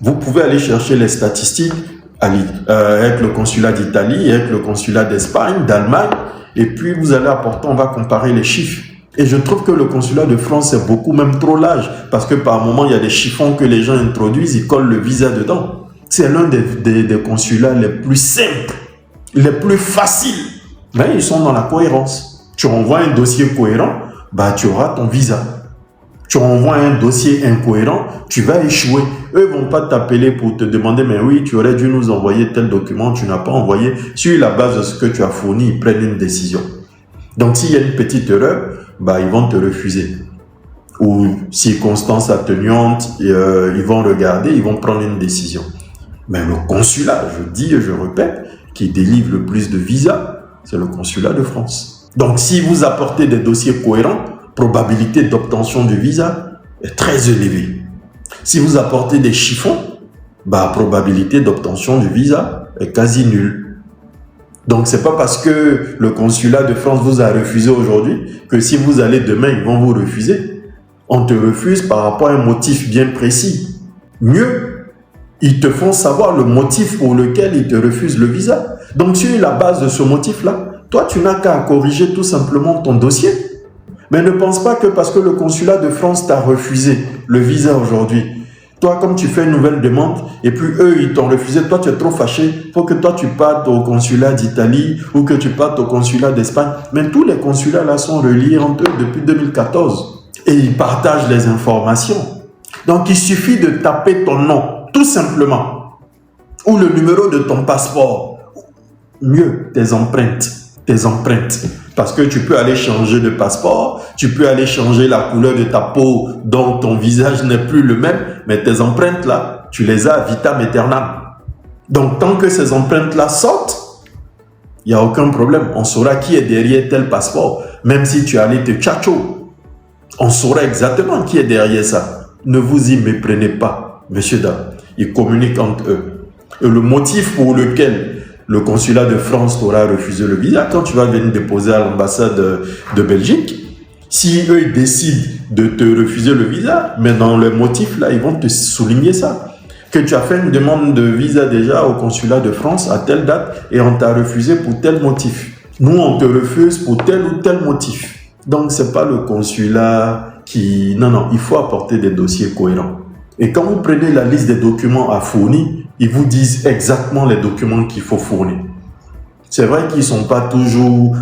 Vous pouvez aller chercher les statistiques avec le consulat d'Italie, avec le consulat d'Espagne, d'Allemagne, et puis vous allez apporter, on va comparer les chiffres. Et je trouve que le consulat de France est beaucoup même trop large, parce que par moment, il y a des chiffons que les gens introduisent, ils collent le visa dedans. C'est l'un des consulats les plus simples, les plus faciles. Mais ils sont dans la cohérence. Tu renvoies un dossier cohérent, bah tu auras ton visa. Tu renvoies un dossier incohérent, tu vas échouer. Eux ne vont pas t'appeler pour te demander, mais oui, tu aurais dû nous envoyer tel document, tu n'as pas envoyé. Sur la base de ce que tu as fourni, ils prennent une décision. Donc, s'il y a une petite erreur, bah, ils vont te refuser. Ou circonstances atténuantes, ils vont regarder, ils vont prendre une décision. Mais le consulat, je dis et je répète, qui délivre le plus de visas, c'est le consulat de France. Donc, si vous apportez des dossiers cohérents, probabilité d'obtention du visa est très élevée. Si vous apportez des chiffons, bah, probabilité d'obtention du visa est quasi nulle. Donc, c'est pas parce que le consulat de France vous a refusé aujourd'hui que si vous allez demain, ils vont vous refuser. On te refuse par rapport à un motif bien précis. Mieux, ils te font savoir le motif pour lequel ils te refusent le visa. Donc, sur la base de ce motif-là, toi, tu n'as qu'à corriger tout simplement ton dossier. Mais ne pense pas que parce que le consulat de France t'a refusé le visa aujourd'hui, toi, comme tu fais une nouvelle demande, et puis eux, ils t'ont refusé, toi, tu es trop fâché, il faut que toi, tu partes au consulat d'Italie ou que tu partes au consulat d'Espagne. Mais tous les consulats là sont reliés entre eux depuis 2014 et ils partagent les informations. Donc, il suffit de taper ton nom, tout simplement, ou le numéro de ton passeport, mieux, tes empreintes. Parce que tu peux aller changer de passeport, tu peux aller changer la couleur de ta peau, donc ton visage n'est plus le même, mais tes empreintes là, tu les as vitam aeternam. Donc tant que ces empreintes là sortent, il n'y a aucun problème. On saura qui est derrière tel passeport, même si tu allais te tchatcho. On saura exactement qui est derrière ça. Ne vous y méprenez pas, messieurs, dames. Ils communiquent entre eux. Et le motif pour lequel le consulat de France t'aura refusé le visa, quand tu vas venir déposer à l'ambassade de Belgique, si eux ils décident de te refuser le visa, mais dans le motif là, ils vont te souligner ça. Que tu as fait une demande de visa déjà au consulat de France à telle date et on t'a refusé pour tel motif. Nous, on te refuse pour tel ou tel motif. Donc, c'est pas le consulat qui... Non, il faut apporter des dossiers cohérents. Et quand vous prenez la liste des documents à fournir, ils vous disent exactement les documents qu'il faut fournir. C'est vrai qu'ils ne sont pas toujours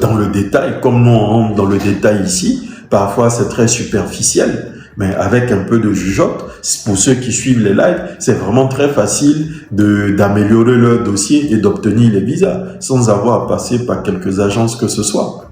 dans le détail, comme nous on rentre dans le détail ici. Parfois, c'est très superficiel, mais avec un peu de jugeote, pour ceux qui suivent les lives, c'est vraiment très facile d'améliorer leur dossier et d'obtenir les visas sans avoir à passer par quelques agences que ce soit.